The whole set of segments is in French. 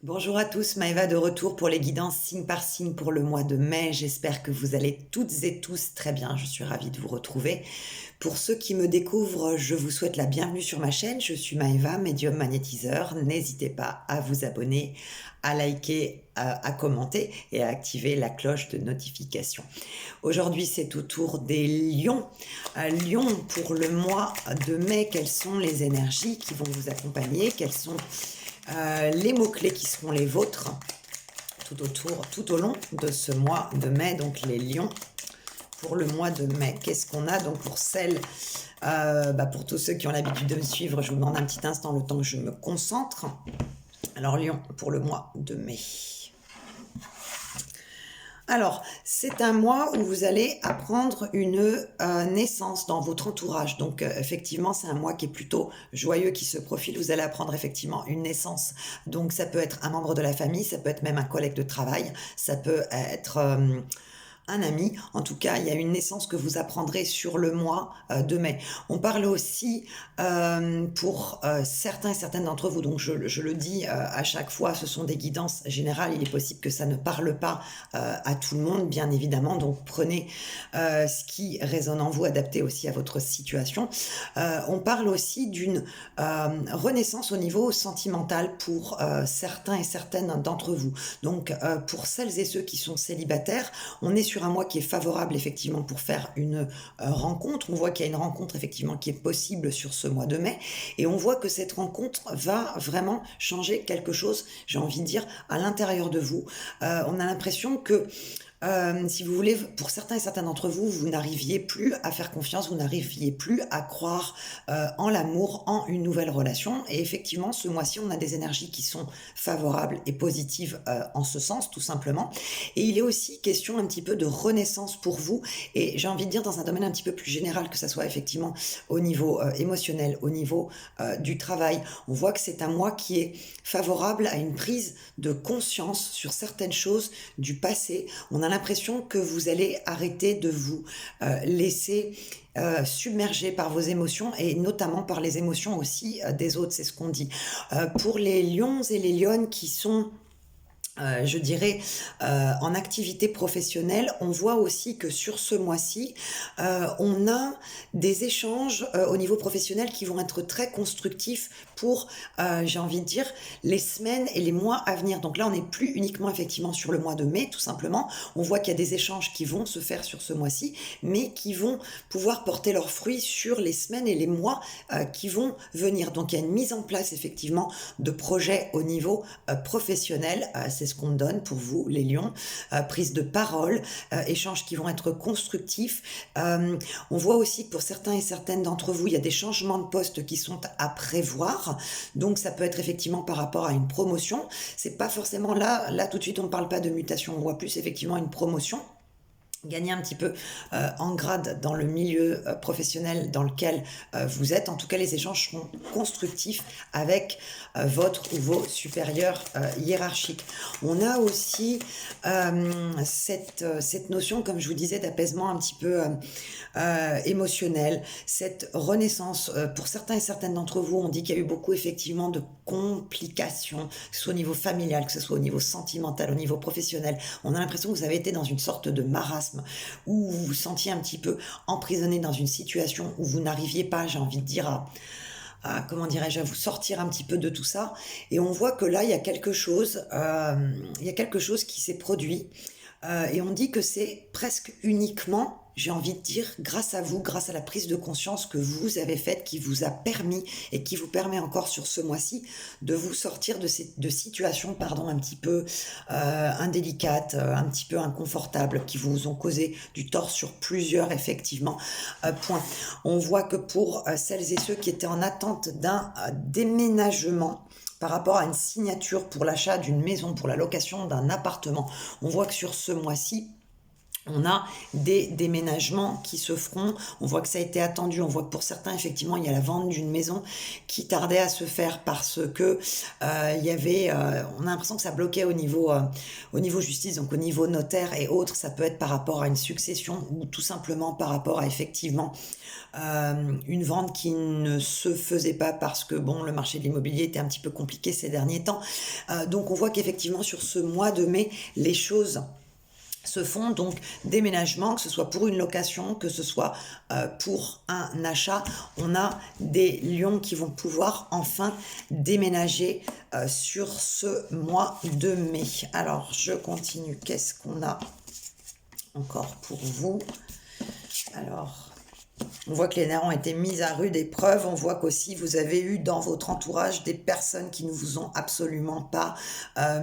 Bonjour à tous, Maëva de retour pour les guidances signe par signe pour le mois de mai. J'espère que vous allez toutes et tous très bien. Je suis ravie de vous retrouver. Pour ceux qui me découvrent, je vous souhaite la bienvenue sur ma chaîne. Je suis Maëva, médium magnétiseur. N'hésitez pas à vous abonner, à liker, à commenter et à activer la cloche de notification. Aujourd'hui, c'est au tour des lions. Lions, pour le mois de mai, quelles sont les énergies qui vont vous accompagner? Quels sont les mots-clés qui seront les vôtres tout au long de ce mois de mai, donc les lions pour le mois de mai. Qu'est-ce qu'on a donc pour celles, pour tous ceux qui ont l'habitude de me suivre, je vous demande un petit instant le temps que je me concentre. Alors lion pour le mois de mai. Alors, c'est un mois où vous allez apprendre une naissance dans votre entourage. Donc, effectivement, c'est un mois qui est plutôt joyeux, qui se profile. Vous allez apprendre effectivement une naissance. Donc, ça peut être un membre de la famille, ça peut être même un collègue de travail, ça peut être un ami. En tout cas, il y a une naissance que vous apprendrez sur le mois de mai. On parle aussi pour certains et certaines d'entre vous, donc je le dis à chaque fois, ce sont des guidances générales. Il est possible que ça ne parle pas à tout le monde, bien évidemment. Donc prenez ce qui résonne en vous, adaptez aussi à votre situation. On parle aussi d'une renaissance au niveau sentimental pour certains et certaines d'entre vous. Donc pour celles et ceux qui sont célibataires, on est sur un mois qui est favorable effectivement pour faire une rencontre. On voit qu'il y a une rencontre effectivement qui est possible sur ce mois de mai et on voit que cette rencontre va vraiment changer quelque chose, j'ai envie de dire, à l'intérieur de vous. On a l'impression que si vous voulez, pour certains et certaines d'entre vous, vous n'arriviez plus à faire confiance, vous n'arriviez plus à croire en l'amour, en une nouvelle relation. Et effectivement, ce mois-ci, on a des énergies qui sont favorables et positives en ce sens, tout simplement. Et il est aussi question un petit peu de renaissance pour vous. Et j'ai envie de dire dans un domaine un petit peu plus général, que ça soit effectivement au niveau émotionnel, au niveau du travail. On voit que c'est un mois qui est favorable à une prise de conscience sur certaines choses du passé. On a l'impression que vous allez arrêter de vous laisser submerger par vos émotions et notamment par les émotions aussi des autres, c'est ce qu'on dit. Pour les lions et les lionnes qui sont je dirais, en activité professionnelle, on voit aussi que sur ce mois-ci, on a des échanges au niveau professionnel qui vont être très constructifs pour, j'ai envie de dire, les semaines et les mois à venir. Donc là, on n'est plus uniquement effectivement sur le mois de mai, tout simplement. On voit qu'il y a des échanges qui vont se faire sur ce mois-ci, mais qui vont pouvoir porter leurs fruits sur les semaines et les mois qui vont venir. Donc il y a une mise en place effectivement de projets au niveau professionnel. C'est ce qu'on donne pour vous, les lions. Prise de parole, échanges qui vont être constructifs. On voit aussi que pour certains et certaines d'entre vous, il y a des changements de poste qui sont à prévoir. Donc ça peut être effectivement par rapport à une promotion. C'est pas forcément là tout de suite on ne parle pas de mutation, on voit plus effectivement une promotion. Gagner un petit peu en grade dans le milieu professionnel dans lequel vous êtes. En tout cas, les échanges seront constructifs avec votre ou vos supérieurs hiérarchiques. On a aussi cette notion, comme je vous disais, d'apaisement un petit peu émotionnel, cette renaissance. Pour certains et certaines d'entre vous, on dit qu'il y a eu beaucoup effectivement de complications, que ce soit au niveau familial, que ce soit au niveau sentimental, au niveau professionnel. On a l'impression que vous avez été dans une sorte de marasme où vous vous sentiez un petit peu emprisonné dans une situation où vous n'arriviez pas, j'ai envie de dire, comment dirais-je, à vous sortir un petit peu de tout ça. Et on voit que là, il y a quelque chose qui s'est produit. Et on dit que c'est presque uniquement, j'ai envie de dire, grâce à vous, grâce à la prise de conscience que vous avez faite, qui vous a permis et qui vous permet encore sur ce mois-ci de vous sortir de situations un petit peu indélicates, un petit peu inconfortables, qui vous ont causé du tort sur plusieurs, effectivement, points. On voit que pour celles et ceux qui étaient en attente d'un déménagement, par rapport à une signature pour l'achat d'une maison, pour la location d'un appartement, on voit que sur ce mois-ci, On a des déménagements qui se feront, on voit que ça a été attendu, on voit que pour certains, effectivement, il y a la vente d'une maison qui tardait à se faire parce que il y avait, on a l'impression que ça bloquait au niveau justice, donc au niveau notaire et autres, ça peut être par rapport à une succession ou tout simplement par rapport à effectivement une vente qui ne se faisait pas parce que bon, le marché de l'immobilier était un petit peu compliqué ces derniers temps. Donc on voit qu'effectivement sur ce mois de mai, les choses se font, donc déménagement, que ce soit pour une location, que ce soit pour un achat. On a des lions qui vont pouvoir enfin déménager sur ce mois de mai. Alors, je continue. Qu'est-ce qu'on a encore pour vous? Alors, on voit que les nerfs ont été mis à rude épreuve. On voit qu'aussi vous avez eu dans votre entourage des personnes qui ne vous ont absolument pas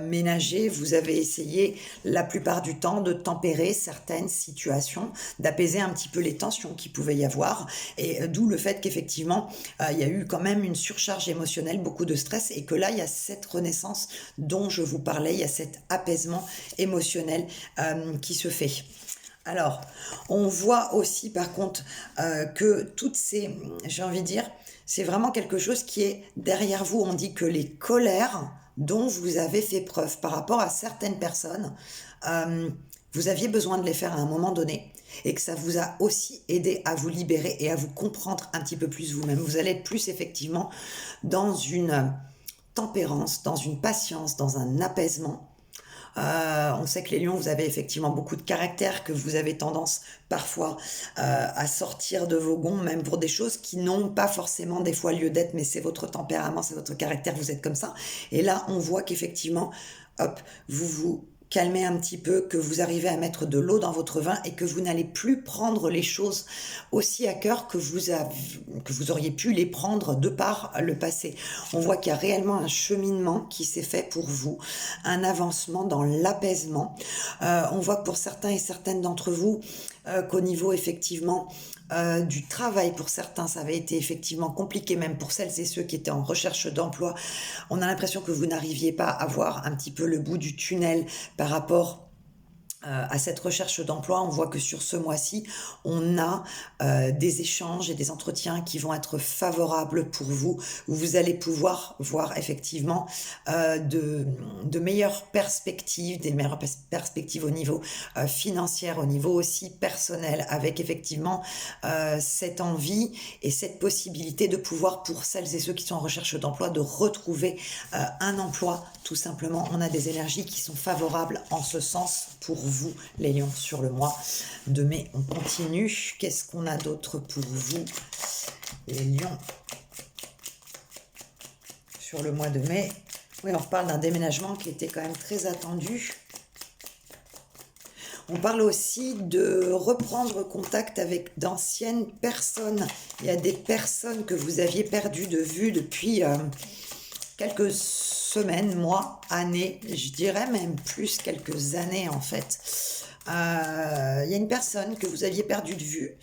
ménagé. Vous avez essayé la plupart du temps de tempérer certaines situations, d'apaiser un petit peu les tensions qu'il pouvait y avoir. Et d'où le fait qu'effectivement, il y a eu quand même une surcharge émotionnelle, beaucoup de stress, et que là, il y a cette renaissance dont je vous parlais, il y a cet apaisement émotionnel qui se fait. Alors, on voit aussi par contre que toutes ces, j'ai envie de dire, c'est vraiment quelque chose qui est derrière vous. On dit que les colères dont vous avez fait preuve par rapport à certaines personnes, euh, vous aviez besoin de les faire à un moment donné et que ça vous a aussi aidé à vous libérer et à vous comprendre un petit peu plus vous-même. Vous allez être plus effectivement dans une tempérance, dans une patience, dans un apaisement. On sait que les lions, vous avez effectivement beaucoup de caractère, que vous avez tendance parfois à sortir de vos gonds, même pour des choses qui n'ont pas forcément des fois lieu d'être, mais c'est votre tempérament, c'est votre caractère, vous êtes comme ça. Et là, on voit qu'effectivement, hop, vous vous calmez un petit peu, que vous arrivez à mettre de l'eau dans votre vin et que vous n'allez plus prendre les choses aussi à cœur que vous auriez pu les prendre de par le passé. On voit qu'il y a réellement un cheminement qui s'est fait pour vous, un avancement dans l'apaisement. On voit que pour certains et certaines d'entre vous, qu'au niveau effectivement du travail pour certains, ça avait été effectivement compliqué, même pour celles et ceux qui étaient en recherche d'emploi. On a l'impression que vous n'arriviez pas à voir un petit peu le bout du tunnel par rapport à cette recherche d'emploi. On voit que sur ce mois-ci, on a des échanges et des entretiens qui vont être favorables pour vous, où vous allez pouvoir voir effectivement de meilleures perspectives, des meilleures perspectives au niveau financier, au niveau aussi personnel, avec effectivement cette envie et cette possibilité de pouvoir, pour celles et ceux qui sont en recherche d'emploi, de retrouver un emploi, tout simplement. On a des énergies qui sont favorables en ce sens pour vous, les lions, sur le mois de mai. On continue. Qu'est-ce qu'on a d'autre pour vous, les lions, sur le mois de mai? Oui, on reparle d'un déménagement qui était quand même très attendu. On parle aussi de reprendre contact avec d'anciennes personnes. Il y a des personnes que vous aviez perdues de vue depuis quelques semaines, mois, années, je dirais même plus quelques années en fait. Il y a une personne que vous aviez perdue de vue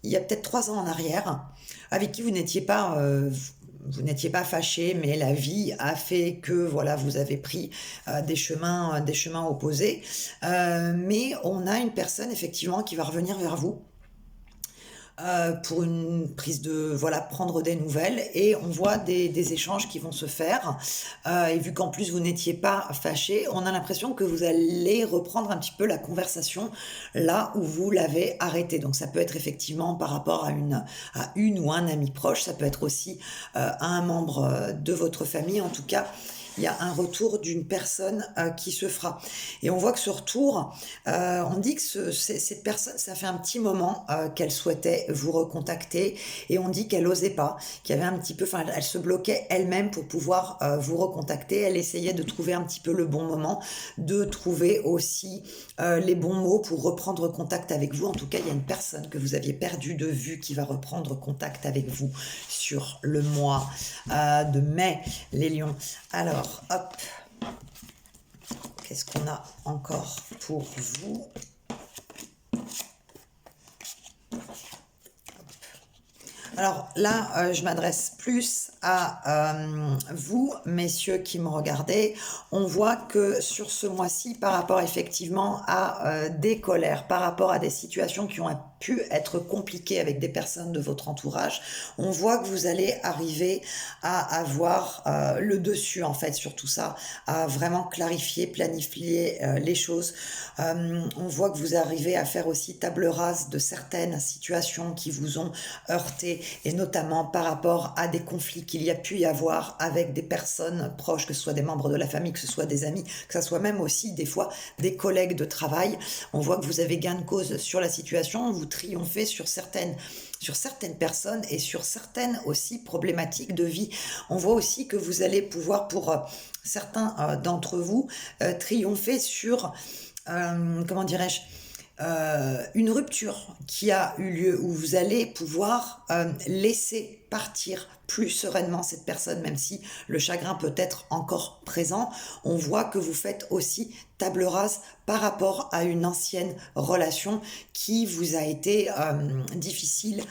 il y a peut-être 3 ans en arrière, avec qui vous n'étiez pas fâché, mais la vie a fait que voilà, vous avez pris des chemins opposés. Mais on a une personne effectivement qui va revenir vers vous pour une prise de, voilà, prendre des nouvelles, et on voit des échanges qui vont se faire, et vu qu'en plus vous n'étiez pas fâché, on a l'impression que vous allez reprendre un petit peu la conversation là où vous l'avez arrêté. Donc ça peut être effectivement par rapport à une ou un ami proche, ça peut être aussi à un membre de votre famille. En tout cas, il y a un retour d'une personne qui se fera. Et on voit que ce retour, on dit que cette personne, ça fait un petit moment qu'elle souhaitait vous recontacter, et on dit qu'elle n'osait pas, qu'il y avait un petit peu, enfin, elle se bloquait elle-même pour pouvoir vous recontacter. Elle essayait de trouver un petit peu le bon moment, de trouver aussi les bons mots pour reprendre contact avec vous. En tout cas, il y a une personne que vous aviez perdue de vue qui va reprendre contact avec vous sur le mois de mai, les lions. Alors, hop, qu'est-ce qu'on a encore pour vous? Alors là, je m'adresse plus à vous, messieurs qui me regardez. On voit que sur ce mois-ci, par rapport effectivement à des colères, par rapport à des situations qui ont pu être compliquées avec des personnes de votre entourage, on voit que vous allez arriver à avoir le dessus en fait sur tout ça, à vraiment clarifier, planifier les choses. On voit que vous arrivez à faire aussi table rase de certaines situations qui vous ont heurté, et notamment par rapport à des conflits qu'il y a pu y avoir avec des personnes proches, que ce soit des membres de la famille, que ce soit des amis, que ce soit même aussi des fois des collègues de travail. On voit que vous avez gain de cause sur la situation, vous triomphez sur certaines personnes et sur certaines aussi problématiques de vie. On voit aussi que vous allez pouvoir, pour certains d'entre vous, triompher sur, comment dirais-je, une rupture qui a eu lieu, où vous allez pouvoir laisser partir plus sereinement cette personne, même si le chagrin peut être encore présent. On voit que vous faites aussi table rase par rapport à une ancienne relation qui vous a été difficile,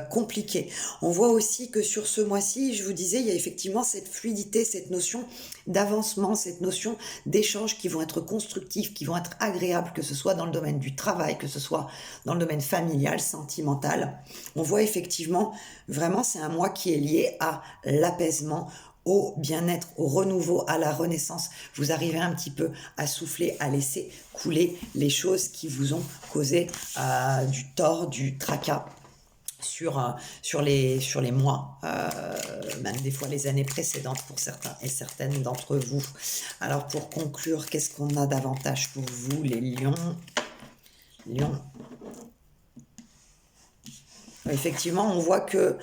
compliquée. On voit aussi que sur ce mois-ci, je vous disais, il y a effectivement cette fluidité, cette notion d'avancement, cette notion d'échanges qui vont être constructifs, qui vont être agréables, que ce soit dans le domaine du travail, que ce soit dans le domaine familial, sentimental. On voit effectivement, vraiment, c'est un mois qui est lié à l'apaisement, au bien-être, au renouveau, à la renaissance. Vous arrivez un petit peu à souffler, à laisser couler les choses qui vous ont causé du tort, du tracas sur les mois, même des fois les années précédentes pour certains et certaines d'entre vous. Alors pour conclure, qu'est-ce qu'on a davantage pour vous, les lions? Lions. Effectivement, on voit que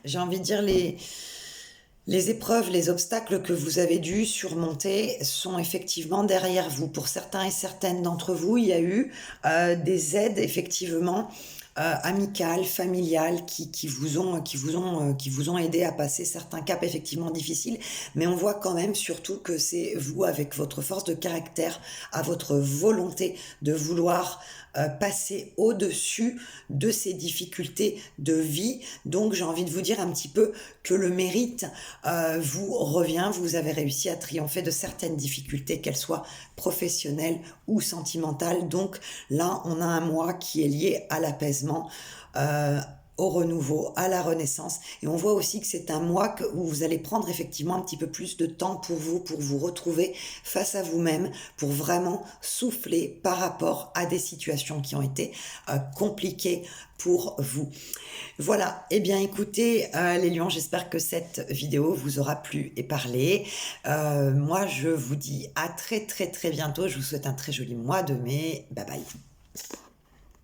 j'ai envie de dire, les épreuves, les obstacles que vous avez dû surmonter sont effectivement derrière vous. Pour certains et certaines d'entre vous, il y a eu des aides effectivement amicales, familiales, qui vous ont aidé à passer certains caps effectivement difficiles. Mais on voit quand même surtout que c'est vous, avec votre force de caractère, à votre volonté de vouloir passer au-dessus de ces difficultés de vie. Donc j'ai envie de vous dire un petit peu que le mérite vous revient. Vous avez réussi à triompher de certaines difficultés, qu'elles soient professionnelles ou sentimentales. Donc là, on a un mois qui est lié à l'apaisement, au renouveau, à la renaissance. Et on voit aussi que c'est un mois où vous allez prendre effectivement un petit peu plus de temps pour vous retrouver face à vous-même, pour vraiment souffler par rapport à des situations qui ont été compliquées pour vous. Voilà, eh bien écoutez les lions, j'espère que cette vidéo vous aura plu et parlé. Moi je vous dis à très très très bientôt, je vous souhaite un très joli mois de mai, bye bye.